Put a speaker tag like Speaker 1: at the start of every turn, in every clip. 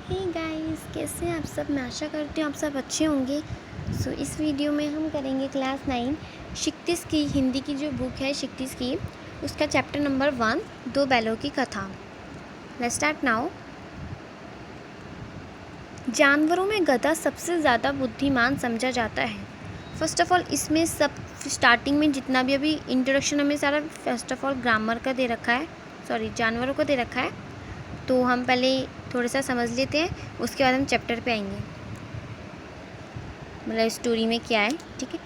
Speaker 1: Hey guys, कैसे हैं आप सब। मैं आशा करती हूँ आप सब अच्छे होंगे। इस वीडियो में हम करेंगे क्लास 9 क्षितिज की हिंदी की जो बुक है क्षितिज की, उसका चैप्टर नंबर 1 दो बैलों की कथा। Let's start now. जानवरों में गधा सबसे ज़्यादा बुद्धिमान समझा जाता है। फर्स्ट ऑफ ऑल इसमें सब स्टार्टिंग में जितना भी अभी इंट्रोडक्शन हमें सारा फर्स्ट ऑफ ऑल ग्रामर का दे रखा है, जानवरों को दे रखा है। तो हम पहले थोड़ा सा समझ लेते हैं, उसके बाद हम चैप्टर पे आएंगे, मतलब स्टोरी में क्या है। ठीक है।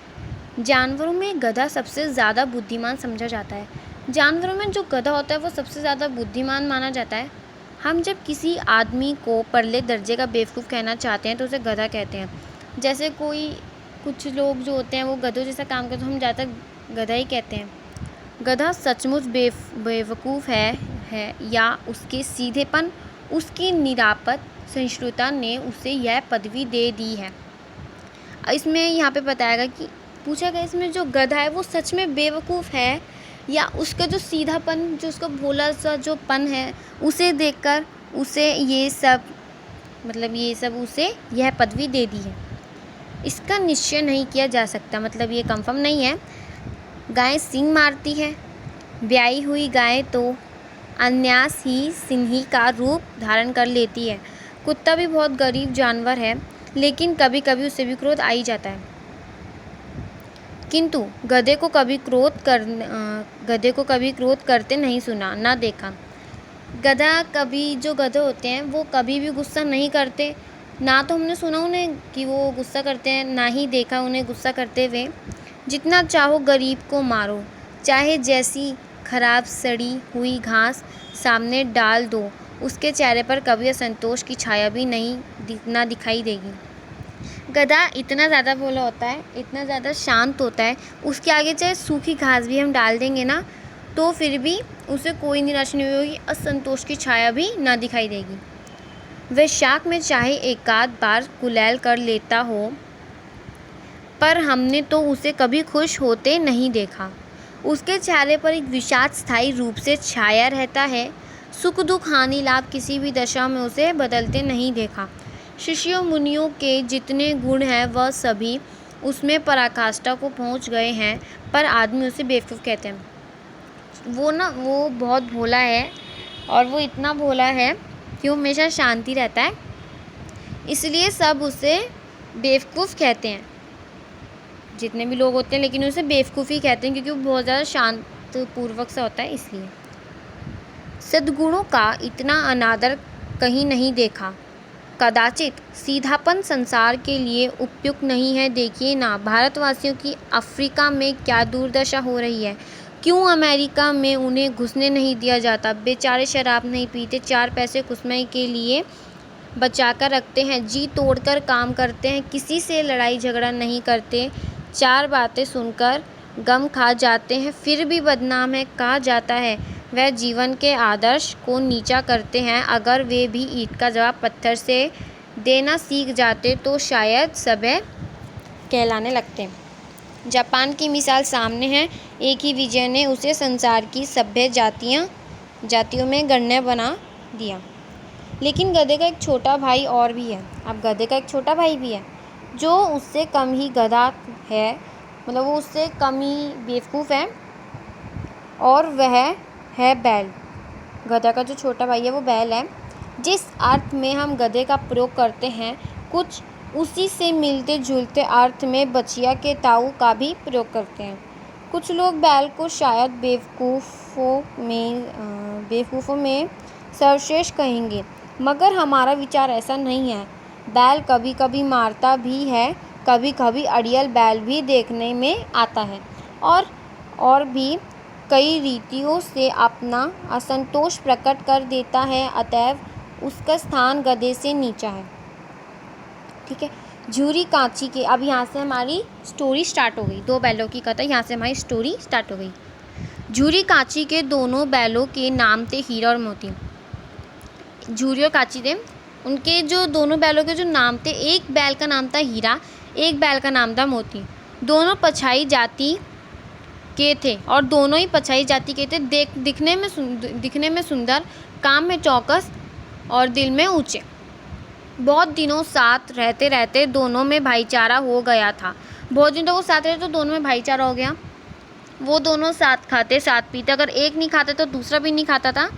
Speaker 1: जानवरों में गधा सबसे ज़्यादा बुद्धिमान समझा जाता है। जानवरों में जो गधा होता है वो सबसे ज़्यादा बुद्धिमान माना जाता है। हम जब किसी आदमी को परले दर्जे का बेवकूफ़ कहना चाहते हैं तो उसे गधा कहते हैं। जैसे कुछ लोग जो होते हैं वो गधों जैसा काम करते हैं, हम ज़्यादातर गधा ही कहते हैं। गधा सचमुच बेवकूफ़ है या उसके सीधेपन, उसकी निरापद सहिष्णुता ने उसे यह पदवी दे दी है। इसमें यहाँ पे बताएगा कि पूछा गया इसमें जो गधा है वो सच में बेवकूफ़ है या उसका जो सीधापन, जो उसका भोला सा जो पन है, उसे देखकर उसे ये सब उसे यह पदवी दे दी है। इसका निश्चय नहीं किया जा सकता, मतलब ये कंफर्म नहीं है। गाय सींग मारती है। ब्याई हुई गाय तो अन्यास ही सिंही का रूप धारण कर लेती है। कुत्ता भी बहुत गरीब जानवर है, लेकिन कभी कभी उसे भी क्रोध आ ही जाता है। किंतु गधे को कभी क्रोध करते नहीं सुना, ना देखा। जो गधे होते हैं वो कभी भी गुस्सा नहीं करते, ना तो हमने सुना उन्हें कि वो गुस्सा करते हैं, ना ही देखा उन्हें गुस्सा करते हुए। जितना चाहो गरीब को मारो, चाहे जैसी खराब सड़ी हुई घास सामने डाल दो, उसके चेहरे पर कभी असंतोष की छाया भी ना दिखाई देगी। गधा इतना ज़्यादा भोला होता है, इतना ज़्यादा शांत होता है, उसके आगे चाहे सूखी घास भी हम डाल देंगे ना तो फिर भी उसे कोई निराशा नहीं होगी, असंतोष की छाया भी ना दिखाई देगी। वह शाख में चाहे एकाध बार कुलैल कर लेता हो, पर हमने तो उसे कभी खुश होते नहीं देखा। उसके चेहरे पर एक विषाद स्थायी रूप से छाया रहता है। सुख दुख हानि लाभ किसी भी दशा में उसे बदलते नहीं देखा। ऋषियों मुनियों के जितने गुण हैं वह सभी उसमें पराकाष्ठा को पहुंच गए हैं, पर आदमी उसे बेवकूफ़ कहते हैं। वो बहुत भोला है, और वो इतना भोला है कि वो हमेशा शांति रहता है, इसलिए सब उसे बेवकूफ़ कहते हैं, जितने भी लोग होते हैं, लेकिन उसे बेवकूफ़ ही कहते हैं क्योंकि वो बहुत ज़्यादा शांतपूर्वक सा होता है। इसलिए सद्गुणों का इतना अनादर कहीं नहीं देखा। कदाचित सीधापन संसार के लिए उपयुक्त नहीं है। देखिए ना, भारतवासियों की अफ्रीका में क्या दुर्दशा हो रही है। क्यों अमेरिका में उन्हें घुसने नहीं दिया जाता। बेचारे शराब नहीं पीते, 4 पैसे कुसमई के लिए बचाकर रखते हैं, जी तोड़कर काम करते हैं, किसी से लड़ाई झगड़ा नहीं करते, 4 बातें सुनकर गम खा जाते हैं, फिर भी बदनाम है। कहा जाता है वह जीवन के आदर्श को नीचा करते हैं। अगर वे भी ईंट का जवाब पत्थर से देना सीख जाते तो शायद सभ्य कहलाने लगते। जापान की मिसाल सामने है। एक ही विजय ने उसे संसार की सभ्य जातियों में गण्य बना दिया। लेकिन गधे का एक छोटा भाई और भी है। अब गधे का एक छोटा भाई भी है जो उससे कम ही गधा है, मतलब वो उससे कम ही बेवकूफ़ है, और वह है बैल। गधा का जो छोटा भाई है वो बैल है। जिस अर्थ में हम गधे का प्रयोग करते हैं, कुछ उसी से मिलते जुलते अर्थ में बछिया के ताऊ का भी प्रयोग करते हैं। कुछ लोग बैल को शायद बेवकूफ़ों में सर्वश्रेष्ठ कहेंगे, मगर हमारा विचार ऐसा नहीं है। बैल कभी कभी मारता भी है, कभी कभी अड़ियल बैल भी देखने में आता है, और भी कई रीतियों से अपना असंतोष प्रकट कर देता है। अतएव उसका स्थान गधे से नीचा है। ठीक है। झूरी कांची के, अब यहाँ से हमारी स्टोरी स्टार्ट हो गई। दो बैलों की कथा, यहाँ से हमारी स्टोरी स्टार्ट हो गई। झूरी कांची के दोनों बैलों के नाम थे हीरा और मोती। झूरी और कांची थे, उनके जो दोनों बैलों के जो नाम थे, एक बैल का नाम था हीरा, एक बैल का नाम था मोती। दोनों पछाई जाति के थे, और दोनों ही पछाई जाति के थे। दिखने में सुंदर, काम में चौकस और दिल में ऊंचे। बहुत दिनों साथ रहते रहते दोनों में भाईचारा हो गया था। बहुत दिन तक वो साथ रहे तो दोनों में भाईचारा हो गया। वो दोनों साथ खाते साथ पीते, अगर एक नहीं खाता तो दूसरा भी नहीं खाता था,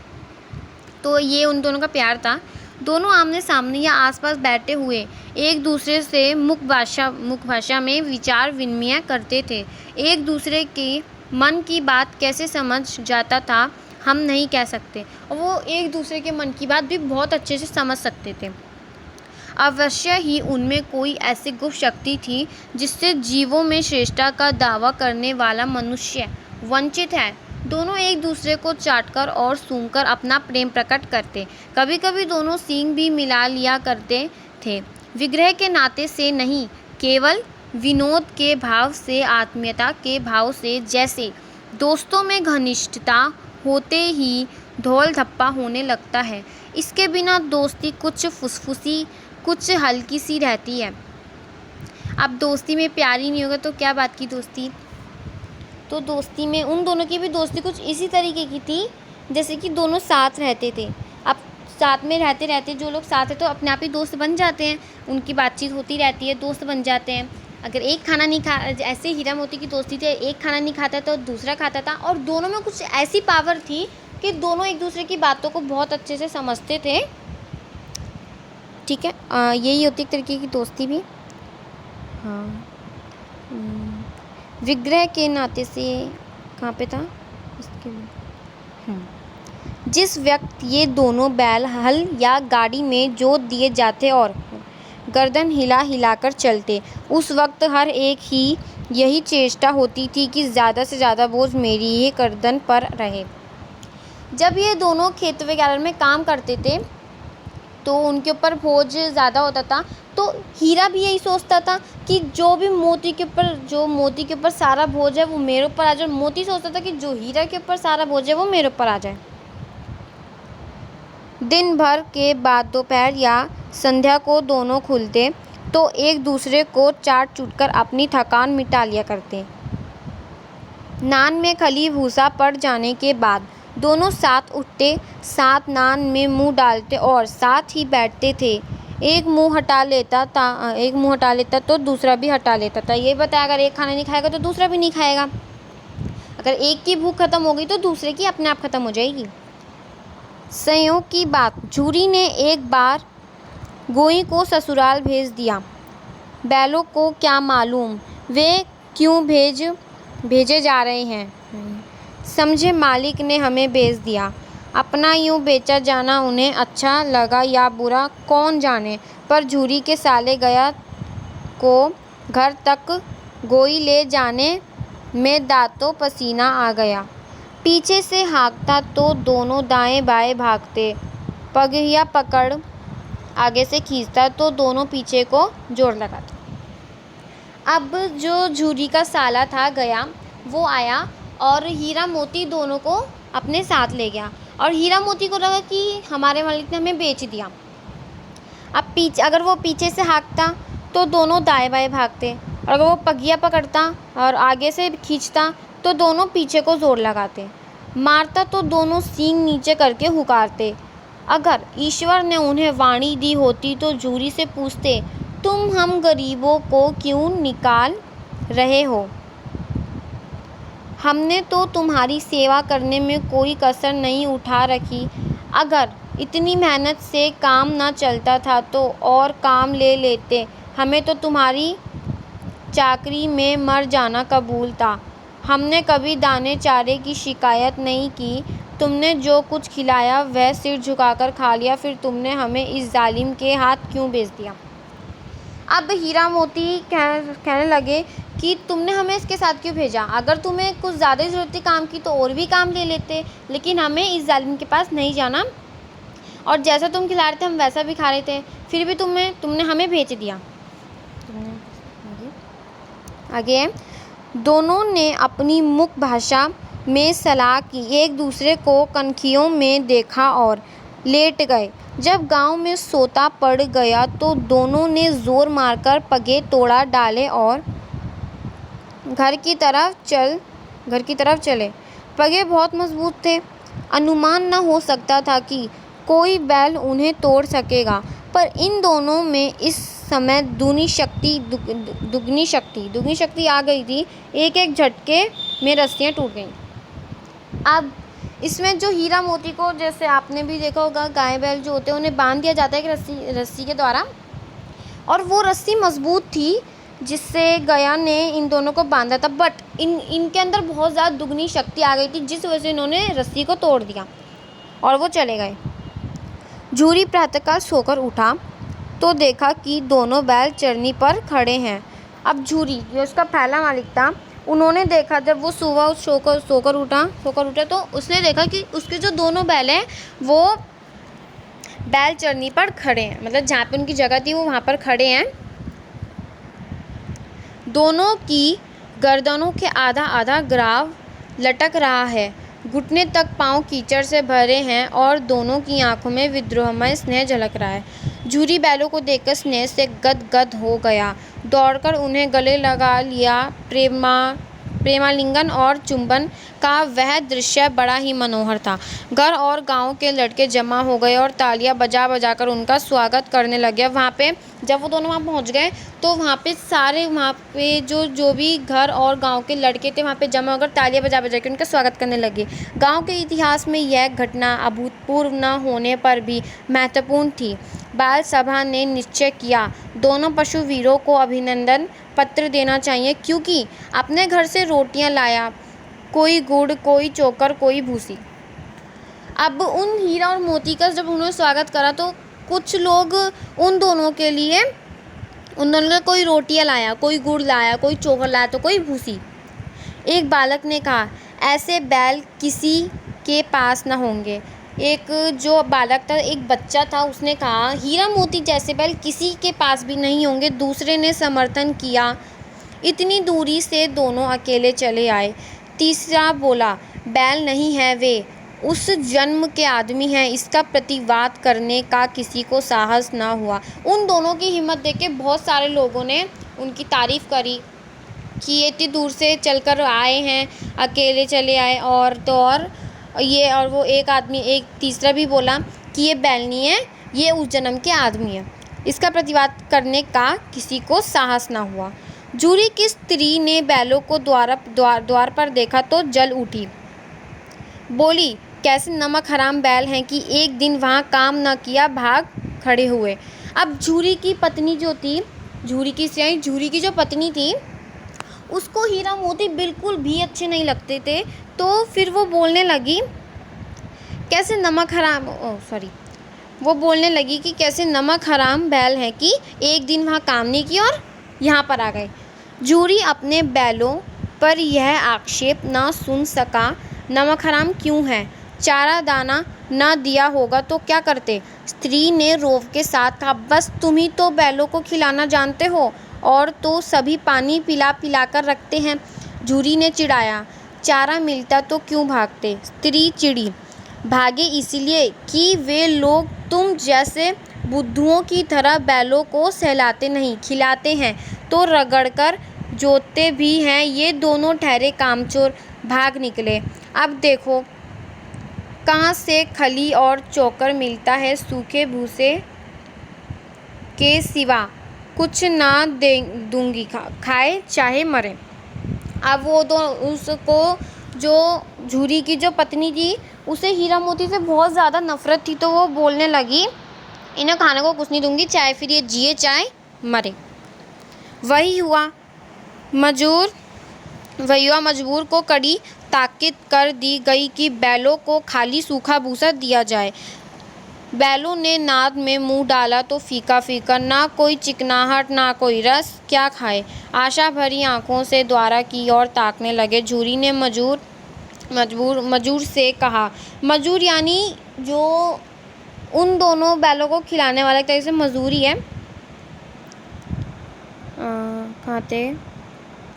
Speaker 1: तो ये उन दोनों का प्यार था। दोनों आमने सामने या आसपास बैठे हुए एक दूसरे से मुख भाषा में विचार विनिमय करते थे। एक दूसरे के मन की बात कैसे समझ जाता था हम नहीं कह सकते, और वो एक दूसरे के मन की बात भी बहुत अच्छे से समझ सकते थे। अवश्य ही उनमें कोई ऐसी गुप्त शक्ति थी जिससे जीवों में श्रेष्ठता का दावा करने वाला मनुष्य वंचित है। दोनों एक दूसरे को चाटकर और सूंघकर अपना प्रेम प्रकट करते। कभी कभी दोनों सींग भी मिला लिया करते थे, विग्रह के नाते से नहीं, केवल विनोद के भाव से, आत्मीयता के भाव से। जैसे दोस्तों में घनिष्ठता होते ही धौल धप्पा होने लगता है, इसके बिना दोस्ती कुछ फुसफुसी, कुछ हल्की सी रहती है। अब दोस्ती में प्यार ही नहीं होगा तो क्या बात की दोस्ती। तो दोस्ती में उन दोनों की भी दोस्ती कुछ इसी तरीके की थी जैसे कि दोनों साथ रहते थे। अब साथ में रहते रहते जो लोग साथ हैं तो अपने आप ही दोस्त बन जाते हैं, उनकी बातचीत होती रहती है, दोस्त बन जाते हैं। अगर एक खाना नहीं खा, ऐसे हीरा मोती की दोस्ती थी, एक खाना नहीं खाता तो दूसरा खाता था, और दोनों में कुछ ऐसी पावर थी कि दोनों एक दूसरे की बातों को बहुत अच्छे से समझते थे। ठीक है, यही होती एक तरीके की दोस्ती भी। हाँ, विग्रह के नाते से कहाँ पे था इसके जिस व्यक्ति ये दोनों बैल हल या गाड़ी में जोत दिए जाते और गर्दन हिला हिलाकर चलते, उस वक्त हर एक ही यही चेष्टा होती थी कि ज़्यादा से ज़्यादा बोझ मेरी ही गर्दन पर रहे। जब ये दोनों खेत वगैरह में काम करते थे तो उनके ऊपर बोझ ज़्यादा होता था, तो हीरा भी यही सोचता था कि जो मोती के ऊपर सारा बोझ है वो मेरे ऊपर आ जाए। मोती सोचता था कि जो हीरा के ऊपर सारा बोझ है वो मेरे ऊपर आ जाए। दिन भर के बाद दोपहर या संध्या को दोनों खुलते तो एक दूसरे को चाट चूटकर अपनी थकान मिटा लिया करते। नान में खली भूसा पड़ जाने के बाद दोनों साथ उठते, साथ नान में मुंह डालते और साथ ही बैठते थे। एक मुंह हटा लेता तो दूसरा भी हटा लेता था। ये बताया अगर एक खाना नहीं खाएगा तो दूसरा भी नहीं खाएगा। अगर एक की भूख खत्म हो गई तो दूसरे की अपने आप खत्म हो जाएगी। संयोग की बात, झूरी ने एक बार गोई को ससुराल भेज दिया। बैलों को क्या मालूम वे क्यों भेजे जा रहे हैं, समझे मालिक ने हमें भेज दिया। अपना यूँ बेचा जाना उन्हें अच्छा लगा या बुरा कौन जाने, पर झूरी के साले गया को घर तक गोई ले जाने में दांतों पसीना आ गया। पीछे से हाँकता तो दोनों दाएं बाएं भागते, पगहिया पकड़ आगे से खींचता तो दोनों पीछे को जोर लगाते। अब जो झूरी का साला था गया, वो आया और हीरा मोती दोनों को अपने साथ ले गया, और हीरा मोती को लगा कि हमारे मालिक ने हमें बेच दिया। अब अगर वो पीछे से हाँकता तो दोनों दाएं बाएं भागते, और अगर वो पगिया पकड़ता और आगे से खींचता तो दोनों पीछे को जोर लगाते। मारता तो दोनों सींग नीचे करके हुकारते। अगर ईश्वर ने उन्हें वाणी दी होती तो झूरी से पूछते, तुम हम गरीबों को क्यों निकाल रहे हो? हमने तो तुम्हारी सेवा करने में कोई कसर नहीं उठा रखी। अगर इतनी मेहनत से काम ना चलता था तो और काम ले लेते, हमें तो तुम्हारी चाकरी में मर जाना कबूल था। हमने कभी दाने चारे की शिकायत नहीं की, तुमने जो कुछ खिलाया वह सिर झुकाकर खा लिया, फिर तुमने हमें इस जालिम के हाथ क्यों बेच दिया? अब हीरा मोती कहने लगे कि तुमने हमें इसके साथ क्यों भेजा? अगर तुम्हें कुछ ज़्यादा ज़रूरत थी काम की तो और भी काम ले लेते, लेकिन हमें इस जालिम के पास नहीं जाना, और जैसा तुम खिला रहे थे हम वैसा भी खा रहे थे, फिर भी तुमने हमें भेज दिया। आगे दोनों ने अपनी मुख भाषा में सलाह की, एक दूसरे को कनखियों में देखा और लेट गए। जब गांव में सोता पड़ गया तो दोनों ने जोर मारकर पगे तोड़ा डाले और घर की तरफ चले। पगे बहुत मजबूत थे, अनुमान न हो सकता था कि कोई बैल उन्हें तोड़ सकेगा। पर इन दोनों में इस समय दुगनी शक्ति आ गई थी। एक एक झटके में रस्सियाँ टूट गईं। अब इसमें जो हीरा मोती को, जैसे आपने भी देखा होगा, गाय बैल जो होते हैं उन्हें बांध दिया जाता है एक रस्सी के द्वारा, और वो रस्सी मजबूत थी जिससे गया ने इन दोनों को बांधा था। बट इनके अंदर बहुत ज़्यादा दुगनी शक्ति आ गई थी, जिस वजह से इन्होंने रस्सी को तोड़ दिया और वो चले गए। झूरी प्रातःकाल सोकर उठा तो देखा कि दोनों बैल चरनी पर खड़े हैं। अब झूरी, जो उसका पहला मालिक था, उन्होंने देखा, जब वो सुबह सोकर उठा तो उसने देखा कि उसके जो दोनों बैल हैं वो बैल चरनी पर खड़े हैं, मतलब जहाँ पे उनकी जगह थी वो वहाँ पर खड़े हैं। दोनों की गर्दनों के आधा आधा ग्राव लटक रहा है, घुटने तक पांव कीचड़ से भरे हैं और दोनों की आंखों में विद्रोहमय स्नेह झलक रहा है। झूरी बैलों को देखकर स्नेह से गदगद हो गया, दौड़कर उन्हें गले लगा लिया। प्रेमालिंगन और चुंबन का वह दृश्य बड़ा ही मनोहर था। घर और गांव के लड़के जमा हो गए और तालियां बजा बजा कर उनका स्वागत करने लगे। वहाँ पे जब वो दोनों वहाँ पहुँच गए तो वहाँ पे सारे, वहाँ पे जो भी घर और गांव के लड़के थे वहाँ पे जमा होकर तालियां बजा बजा के उनका स्वागत करने लगे। गांव के इतिहास में यह घटना अभूतपूर्व न होने पर भी महत्वपूर्ण थी। बाल सभा ने निश्चय किया दोनों पशु वीरों को अभिनंदन पत्र देना चाहिए, क्योंकि अपने घर से रोटियां लाया, कोई गुड़, कोई चोकर, कोई भूसी। अब उन हीरा और मोती का जब उन्होंने स्वागत करा तो कुछ लोग उन दोनों के लिए कोई रोटियां लाया, कोई गुड़ लाया, कोई चोकर लाया, तो कोई भूसी। एक बालक ने कहा, ऐसे बैल किसी के पास न होंगे। एक जो बालक था, एक बच्चा था, उसने कहा, हीरा मोती जैसे बैल किसी के पास भी नहीं होंगे। दूसरे ने समर्थन किया, इतनी दूरी से दोनों अकेले चले आए। तीसरा बोला, बैल नहीं है, वे उस जन्म के आदमी हैं। इसका प्रतिवाद करने का किसी को साहस ना हुआ। उन दोनों की हिम्मत देख के बहुत सारे लोगों ने उनकी तारीफ़ करी कि ये इतनी दूर से चलकर आए हैं, अकेले चले आए। और वो एक तीसरा भी बोला कि ये बैल नहीं है, ये उस जन्म के आदमी है। इसका प्रतिवाद करने का किसी को साहस ना हुआ। झूरी की स्त्री ने बैलों को द्वार पर देखा तो जल उठी, बोली, कैसे नमक हराम बैल हैं कि एक दिन वहाँ काम न किया, भाग खड़े हुए। अब झूरी की पत्नी जो थी, झूरी की जो पत्नी थी, उसको हीरा मोती बिल्कुल भी अच्छे नहीं लगते थे। तो फिर वो बोलने लगी कि कैसे नमक हराम बैल हैं कि एक दिन वहाँ काम नहीं किया और यहाँ पर आ गए। झूरी अपने बैलों पर यह आक्षेप ना सुन सका। नमक हराम क्यों है? चारा दाना न दिया होगा तो क्या करते? स्त्री ने रोव के साथ कहा, बस तुम ही तो बैलों को खिलाना जानते हो, और तो सभी पानी पिला पिला कर रखते हैं। झूरी ने चिढ़ाया, चारा मिलता तो क्यों भागते? स्त्री चिढ़ी, भागे इसलिए कि वे लोग तुम जैसे बुद्धुओं की तरह बैलों को सहलाते नहीं, खिलाते हैं तो रगड़कर जोतते भी हैं। ये दोनों ठहरे कामचोर भाग निकले। अब देखो कहाँ से खली और चोकर मिलता है, सूखे भूसे के सिवा कुछ ना दूंगी, खाए चाहे मरे। अब उसको, जो झूरी की जो पत्नी थी, उसे हीरा मोती से बहुत ज़्यादा नफ़रत थी, तो वो बोलने लगी, इन्हें खाने को कुछ नहीं दूंगी, चाहे फिर ये जिए चाहे मरे। वही हुआ मजबूर को कड़ी ताकीद कर दी गई कि बैलों को खाली सूखा भूसा दिया जाए। बैलों ने नाद में मुंह डाला तो फीका फीका, ना कोई चिकनाहट ना कोई रस, क्या खाए। आशा भरी आंखों से द्वारा की ओर ताकने लगे। झूरी ने मजूर से कहा, मजूर यानी जो उन दोनों बैलों को खिलाने वाला, एक तरह से मजूरी है।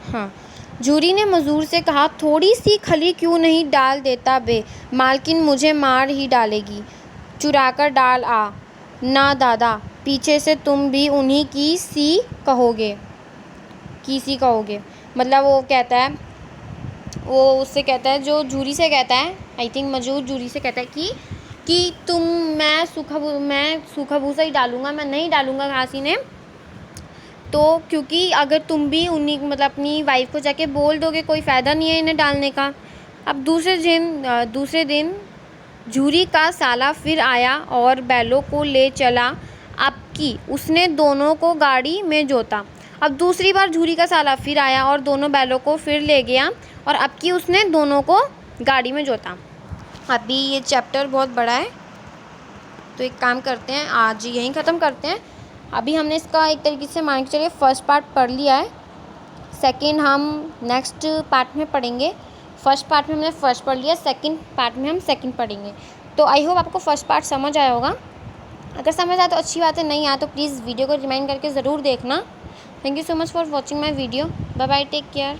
Speaker 1: हाँ, झूरी ने मजूर से कहा, थोड़ी सी खली क्यों नहीं डाल देता बे, मालकिन मुझे मार ही डालेगी। चुराकर डाल आ। ना दादा, पीछे से तुम भी उन्हीं की सी कहोगे। मतलब वो उससे कहता है, जो झूरी से कहता है, आई थिंक मजूर झूरी से कहता है कि कि मैं सूखा भूसा ही डालूँगा, मैं नहीं डालूँगा घास इन्हें। तो क्योंकि अगर तुम भी उन्हीं मतलब अपनी वाइफ को जाके बोल दोगे, कोई फ़ायदा नहीं है इन्हें डालने का। अब दूसरे दिन झूरी का साला फिर आया और बैलों को ले चला। अब की उसने दोनों को गाड़ी में जोता। अब दूसरी बार झूरी का साला फिर आया और दोनों बैलों को फिर ले गया और अब की उसने दोनों को गाड़ी में जोता। अभी ये चैप्टर बहुत बड़ा है, तो एक काम करते हैं, आज यहीं ख़त्म करते हैं। अभी हमने इसका एक तरीके से मान के चलिए फर्स्ट पार्ट पढ़ लिया है, सेकंड हम नेक्स्ट पार्ट में पढ़ेंगे। फर्स्ट पार्ट में हमने फर्स्ट पढ़ लिया, सेकंड पार्ट में हम सेकंड पढ़ेंगे। तो आई होप आपको फर्स्ट पार्ट समझ आया होगा। अगर समझ आया तो अच्छी बात है, नहीं आया तो प्लीज़ वीडियो को रिमाइंड करके ज़रूर देखना। Thank you so much for watching my video. Bye bye, take care.